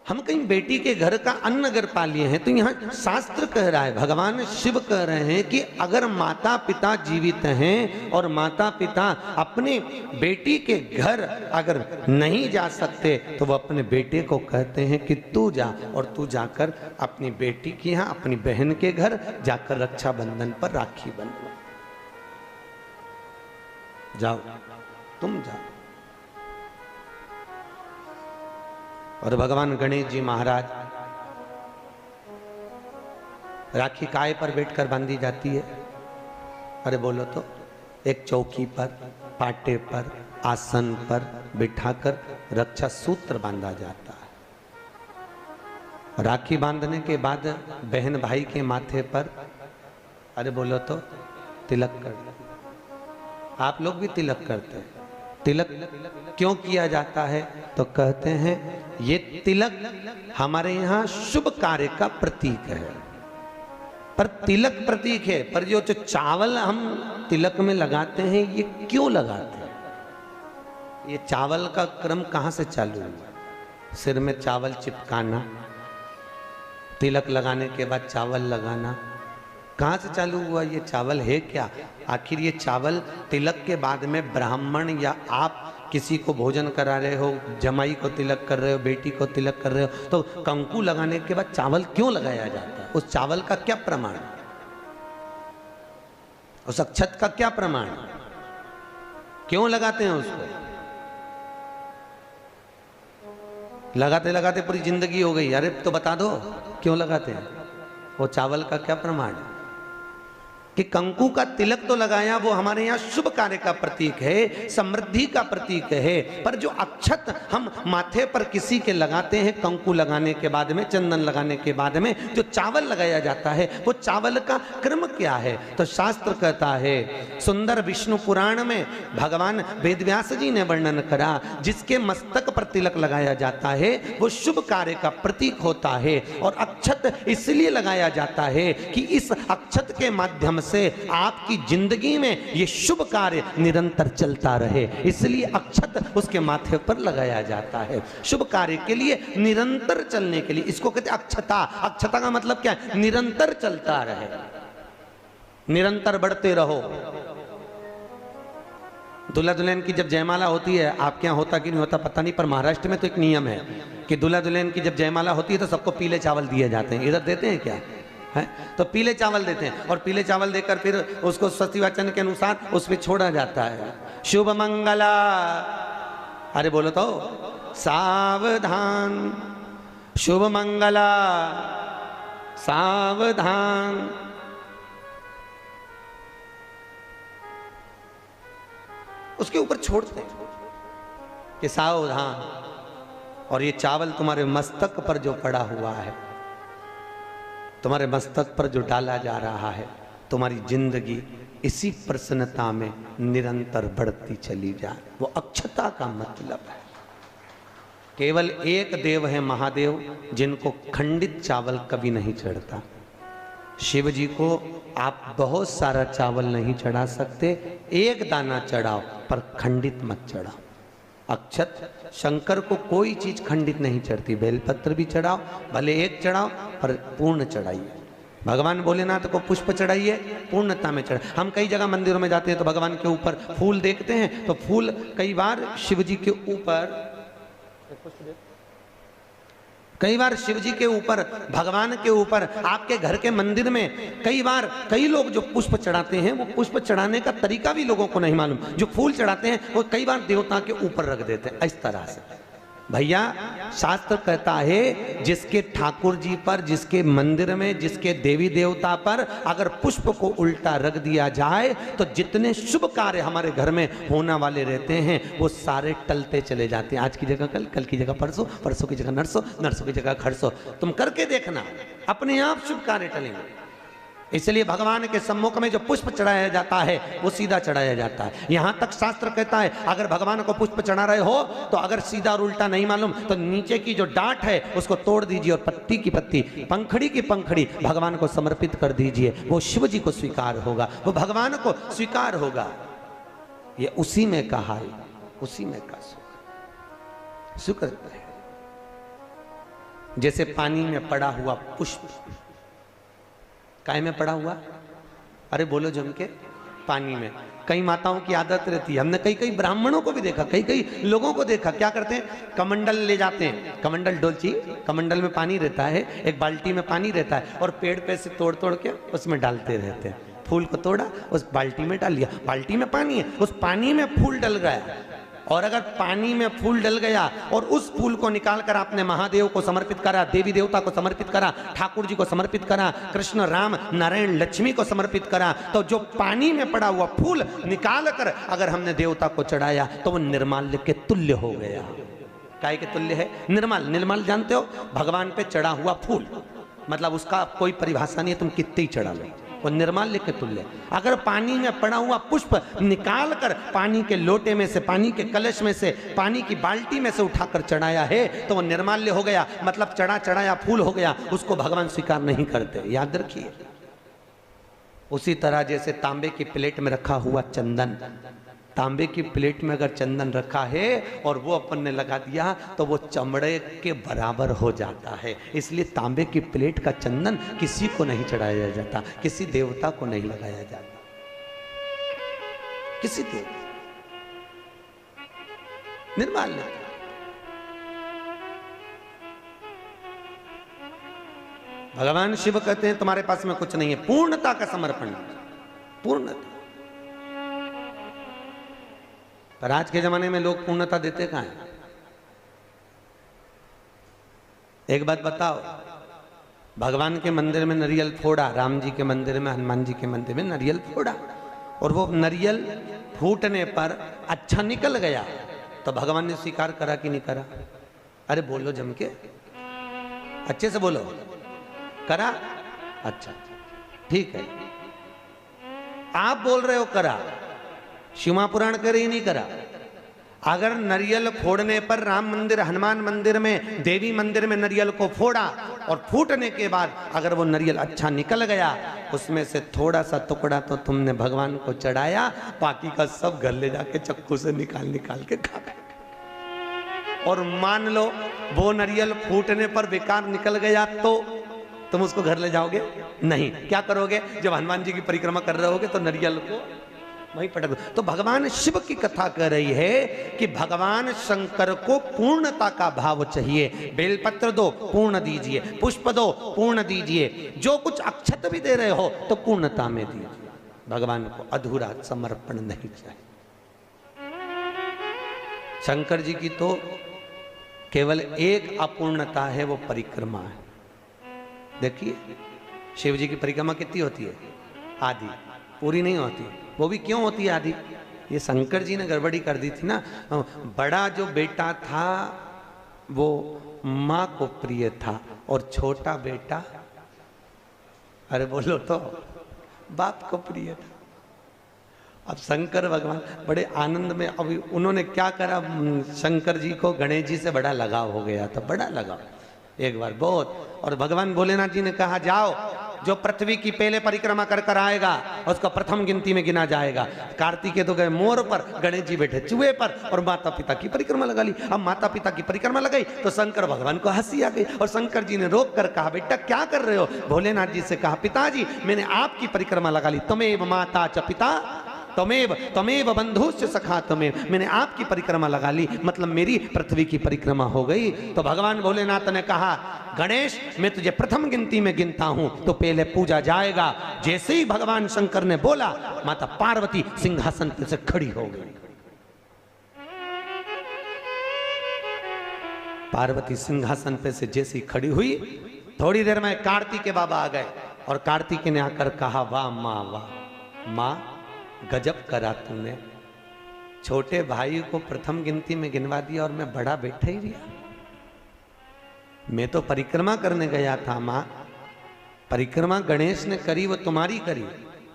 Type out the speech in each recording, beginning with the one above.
हम कहीं बेटी के घर का अन्न अगर पा लिए हैं तो यहाँ शास्त्र कह रहा है, भगवान शिव कह रहे हैं कि अगर माता पिता जीवित हैं और माता पिता अपने बेटी के घर अगर नहीं जा सकते तो वो अपने बेटे को कहते हैं कि तू जा, और तू जाकर अपनी बेटी के यहाँ अपनी बहन के घर जाकर रक्षाबंधन पर राखी बंधवा, जाओ तुम जाओ। और भगवान गणेश जी महाराज राखी काय पर बैठकर बांधी जाती है? अरे बोलो तो, एक चौकी पर, पाटे पर, आसन पर बिठाकर रक्षा सूत्र बांधा जाता है। राखी बांधने के बाद बहन भाई के माथे पर, अरे बोलो तो, तिलक कर। आप लोग भी तिलक करते हैं। तिलक क्यों किया जाता है? तो कहते हैं ये तिलक हमारे यहाँ शुभ कार्य का प्रतीक है। पर तिलक प्रतीक है, पर जो चावल हम तिलक में लगाते हैं ये क्यों लगाते हैं? ये चावल का क्रम कहाँ से चालू हुआ? सिर में चावल चिपकाना, तिलक लगाने के बाद चावल लगाना, कहाँ से चालू हुआ? ये चावल है क्या? आखिर ये चावल तिलक के बाद में ब्राह्मण या आप किसी को भोजन करा रहे हो, जमाई को तिलक कर रहे हो, बेटी को तिलक कर रहे हो, तो कंकु लगाने के बाद चावल क्यों लगाया जाता है? उस चावल का क्या प्रमाण? उस अक्षत का क्या प्रमाण? क्यों लगाते हैं उसको? लगाते लगाते पूरी जिंदगी हो गई, अरे तो बता दो क्यों लगाते हैं? वो चावल का क्या प्रमाण है? कि कंकु का तिलक तो लगाया, वो हमारे यहाँ शुभ कार्य का प्रतीक है, समृद्धि का प्रतीक है। पर जो अक्षत हम माथे पर किसी के लगाते हैं, कंकु लगाने के बाद में, चंदन लगाने के बाद में जो चावल लगाया जाता है, वो चावल का क्रम क्या है? तो शास्त्र कहता है, सुंदर विष्णु पुराण में भगवान वेदव्यास जी ने वर्णन करा, जिसके मस्तक पर तिलक लगाया जाता है वो शुभ कार्य का प्रतीक होता है। और अक्षत इसलिए लगाया जाता है कि इस अक्षत के माध्यम से आपकी जिंदगी में ये शुभ कार्य निरंतर चलता रहे, इसलिए अक्षत उसके माथे पर लगाया जाता है। शुभ कार्य के लिए, निरंतर चलने के लिए, इसको कहते हैं अक्षता। अक्षता का मतलब क्या है? निरंतर चलता रहे, निरंतर बढ़ते रहो। दूल्हा दुल्हन की जब जयमाला होती है, आपके यहाँ होता कि नहीं होता पता नहीं, पर महाराष्ट्र में तो एक नियम है कि दूल्हा दुल्हन की जब जयमाला होती है तो सबको पीले चावल दिए जाते हैं। इधर देते हैं क्या है? तो पीले चावल देते हैं, और पीले चावल देकर फिर उसको सतीवचन के अनुसार उस पर छोड़ा जाता है, शुभ मंगला। अरे बोलो तो, सावधान, शुभ मंगला, सावधान। उसके ऊपर छोड़ते हैं कि सावधान। और ये चावल तुम्हारे मस्तक पर जो पड़ा हुआ है, तुम्हारे मस्तक पर जो डाला जा रहा है, तुम्हारी जिंदगी इसी प्रसन्नता में निरंतर बढ़ती चली जाए, वो अक्षता का मतलब है। केवल एक देव है महादेव, जिनको खंडित चावल कभी नहीं चढ़ता। शिव जी को आप बहुत सारा चावल नहीं चढ़ा सकते, एक दाना चढ़ाओ, पर खंडित मत चढ़ाओ। अक्षत, शंकर को कोई चीज खंडित नहीं चढ़ती। बेलपत्र भी चढ़ाओ, भले एक चढ़ाओ, पर पूर्ण चढ़ाइए। भगवान भोलेनाथ को पुष्प चढ़ाइए, पूर्णता में चढ़ाइए। हम कई जगह मंदिरों में जाते हैं तो भगवान के ऊपर फूल देखते हैं, तो फूल कई बार शिव जी के ऊपर, कई बार शिव जी के ऊपर, भगवान के ऊपर, आपके घर के मंदिर में कई बार कई लोग जो पुष्प चढ़ाते हैं, वो पुष्प चढ़ाने का तरीका भी लोगों को नहीं मालूम। जो फूल चढ़ाते हैं वो कई बार देवता के ऊपर रख देते हैं, इस तरह से। भैया, शास्त्र कहता है जिसके ठाकुर जी पर, जिसके मंदिर में, जिसके देवी देवता पर अगर पुष्प को उल्टा रख दिया जाए तो जितने शुभ कार्य हमारे घर में होने वाले रहते हैं वो सारे टलते चले जाते हैं। आज की जगह कल, कल की जगह परसों, परसों की जगह नरसों, नरसों की जगह खरसों। तुम करके देखना, अपने आप शुभ कार्य टलेंगे। इसलिए भगवान के सम्मुख में जो पुष्प चढ़ाया जाता है वो सीधा चढ़ाया जाता है। यहां तक शास्त्र कहता है अगर भगवान को पुष्प चढ़ा रहे हो तो अगर सीधा और उल्टा नहीं मालूम तो नीचे की जो डांट है उसको तोड़ दीजिए और पत्ती की पत्ती, पंखड़ी की पंखड़ी भगवान को समर्पित कर दीजिए। वो शिव जी को स्वीकार होगा, वो भगवान को स्वीकार होगा। ये उसी में का हाल, उसी में का सुख है। जैसे पानी में पड़ा हुआ पुष्प, काय में पड़ा हुआ, अरे बोलो जम के, पानी में। कई माताओं की आदत रहती है, हमने कई कई ब्राह्मणों को भी देखा, कई कई लोगों को देखा, क्या करते हैं, कमंडल ले जाते हैं, कमंडल डोलची, कमंडल में पानी रहता है, एक बाल्टी में पानी रहता है, और पेड़ पे से तोड़ तोड़ के उसमें डालते रहते हैं। फूल को तोड़ा, उस बाल्टी में डाल लिया, बाल्टी में पानी है, उस पानी में फूल डल गया, और अगर पानी में फूल डल गया और उस फूल को निकाल कर आपने महादेव को समर्पित करा, देवी देवता को समर्पित करा, ठाकुर जी को समर्पित करा, कृष्ण राम नारायण लक्ष्मी को समर्पित करा, तो जो पानी में पड़ा हुआ फूल निकाल कर अगर हमने देवता को चढ़ाया तो वो निर्माल्य के तुल्य हो गया। काय के तुल्य है? निर्माल। निर्माल जानते हो, भगवान पे चढ़ा हुआ फूल, मतलब उसका कोई परिभाषा नहीं है, तुम कितने ही चढ़ा लो, वो निर्माल्य के तुल्य। अगर पानी में पड़ा हुआ पुष्प निकाल कर पानी के लोटे में से, पानी के कलश में से, पानी की बाल्टी में से उठाकर चढ़ाया है तो वो निर्माल्य हो गया, मतलब चढ़ा चढ़ाया फूल हो गया, उसको भगवान स्वीकार नहीं करते, याद रखिए। उसी तरह जैसे तांबे की प्लेट में रखा हुआ चंदन, तांबे की प्लेट में अगर चंदन रखा है और वो अपन ने लगा दिया तो वो चमड़े के बराबर हो जाता है। इसलिए तांबे की प्लेट का चंदन किसी को नहीं चढ़ाया जाता, किसी देवता को नहीं लगाया जाता, किसी देवता, निर्माल्य। भगवान शिव कहते हैं तुम्हारे पास में कुछ नहीं है, पूर्णता का समर्पण, पूर्णता। पर आज के जमाने में लोग पूर्णता देते कहां हैं? एक बात बताओ, भगवान के मंदिर में नारियल फोड़ा, राम जी के मंदिर में, हनुमान जी के मंदिर में नारियल फोड़ा, और वो नारियल फूटने पर अच्छा निकल गया तो भगवान ने स्वीकार करा कि नहीं करा? अरे बोलो जम के, अच्छे से बोलो, करा? अच्छा ठीक है, आप बोल रहे हो करा, शिवा पुराण करे ही नहीं करा। अगर नारियल फोड़ने पर राम मंदिर, हनुमान मंदिर में, देवी मंदिर में नारियल को फोड़ा और फूटने के बाद अगर वो नारियल अच्छा निकल गया, उसमें से थोड़ा सा टुकड़ा तो तुमने भगवान को चढ़ाया, बाकी का सब घर ले जाके चक्कू से निकाल निकाल के खा गए। और मान लो वो नारियल फूटने पर बेकार निकल गया तो तुम उसको घर ले जाओगे? नहीं। क्या करोगे? जब हनुमान जी की परिक्रमा कर रहे होगे तो नारियल को वहीं पटक दो। तो भगवान शिव की कथा कर रही है कि भगवान शंकर को पूर्णता का भाव चाहिए। बेलपत्र दो, पूर्ण दीजिए, पुष्प दो, पूर्ण दीजिए, जो कुछ अक्षत भी दे रहे हो तो पूर्णता में दीजिए। भगवान को अधूरा समर्पण नहीं चाहिए। शंकर जी की तो केवल एक अपूर्णता है, वो परिक्रमा है। देखिए शिव जी की परिक्रमा कितनी होती है? आधी, पूरी नहीं होती। वो भी क्यों होती है आधी? ये शंकर जी ने गड़बड़ी कर दी थी ना। बड़ा जो बेटा था वो माँ को प्रिय था और छोटा बेटा, अरे बोलो तो, बाप को प्रिय था। अब शंकर भगवान बड़े आनंद में, अभी उन्होंने क्या करा, शंकर जी को गणेश जी से बड़ा लगाव हो गया था, बड़ा लगाव एक बार बहुत। और भगवान भोलेनाथ जी ने कहा जाओ, जो पृथ्वी की पहले परिक्रमा कर कर आएगा उसको प्रथम गिनती में गिना जाएगा। कार्तिकेय तो गए मोर पर, गणेश जी बैठे चूहे पर, और माता पिता की परिक्रमा लगा ली। अब माता पिता की परिक्रमा लगाई तो शंकर भगवान को हंसी आ गई, और शंकर जी ने रोक कर कहा बेटा क्या कर रहे हो? भोलेनाथ जी से कहा पिताजी मैंने आपकी परिक्रमा लगा ली, तमेव माता च पिता तमेव बंधुश्च सखा तमेव, मैंने आपकी परिक्रमा लगा ली, मतलब मेरी पृथ्वी की परिक्रमा हो गई। तो भगवान भोलेनाथ ने कहा गणेश मैं तुझे प्रथम गिनती में गिनता हूं तो पहले पूजा जाएगा। जैसे ही भगवान शंकर ने बोला, माता पार्वती सिंहासन पर से खड़ी हो गई। पार्वती सिंहासन पे से जैसी खड़ी हुई, थोड़ी देर में कार्तिक के बाबा आ गए, और कार्तिक ने आकर कहा वाह माँ, वाह माँ, गजब करा तूने, छोटे भाई को प्रथम गिनती में गिनवा दिया और मैं बड़ा बैठा ही रहा। मैं तो परिक्रमा करने गया था माँ, परिक्रमा गणेश ने करी वो तुम्हारी करी,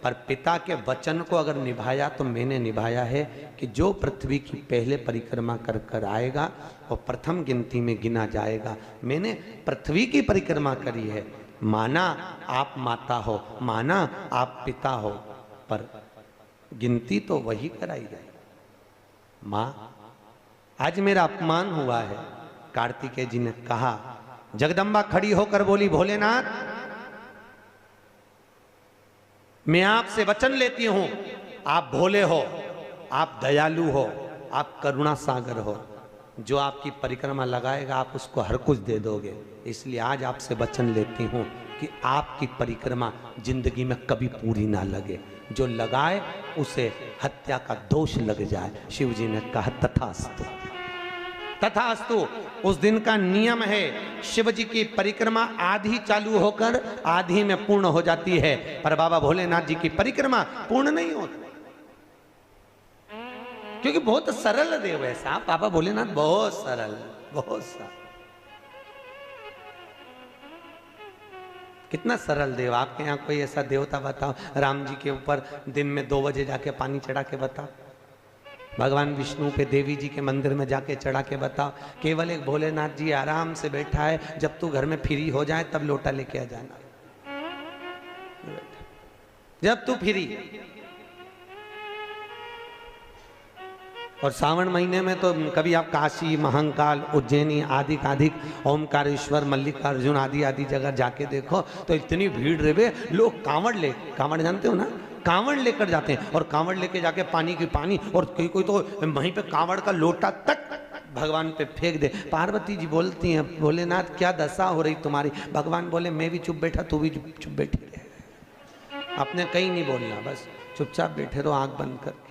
पर पिता के वचन को अगर निभाया तो मैंने निभाया है कि जो पृथ्वी की पहले परिक्रमा कर कर आएगा वो प्रथम गिनती में गिना जाएगा। मैंने पृथ्वी की परिक्रमा करी है, माना आप माता हो, माना आप पिता हो, पर गिनती तो वही कराई जाए। माँ आज मेरा अपमान हुआ है। कार्तिकेय जी ने कहा जगदम्बा खड़ी होकर बोली, भोलेनाथ मैं आपसे वचन लेती हूं, आप भोले हो, आप दयालु हो, आप करुणा सागर हो, जो आपकी परिक्रमा लगाएगा आप उसको हर कुछ दे दोगे। इसलिए आज आपसे वचन लेती हूं कि आपकी परिक्रमा जिंदगी में कभी पूरी ना लगे, जो लगाए उसे हत्या का दोष लग जाए। शिव जी ने कहा तथास्तु, तथास्तु। उस दिन का नियम है, शिव जी की परिक्रमा आधी चालू होकर आधी में पूर्ण हो जाती है, पर बाबा भोलेनाथ जी की परिक्रमा पूर्ण नहीं होती, क्योंकि बहुत सरल देव है साहब बाबा भोलेनाथ, बहुत सरल, बहुत सरल। कितना सरल देव। आपके यहाँ कोई ऐसा देवता बताओ, राम जी के ऊपर दिन में 2 बजे जाके पानी चढ़ा के बताओ, भगवान विष्णु पे देवी जी के मंदिर में जाके चढ़ा के बताओ। केवल एक भोलेनाथ जी आराम से बैठा है, जब तू घर में फ्री हो जाए तब लोटा लेके आ जाना, जब तू फ्री। और सावन महीने में तो कभी आप काशी, महाकाल, उज्जैनी आदि अधिक ओमकारेश्वर, मल्लिकार्जुन आदि आदि जगह जाके देखो तो इतनी भीड़ रहे, लोग कांवड़ जानते हो ना, कांवड़ लेकर जाते हैं, और कांवड़ लेके जाके पानी की पानी, और कोई तो वहीं पे कांवड़ का लोटा तक भगवान पे फेंक दे। पार्वती जी बोलती हैं, भोलेनाथ क्या दशा हो रही तुम्हारी? भगवान बोले, मैं भी चुप बैठा, तू भी चुप बैठी रहे, आपने कहीं नहीं बोलना, बस चुपचाप बैठे रहो आंख बंद कर।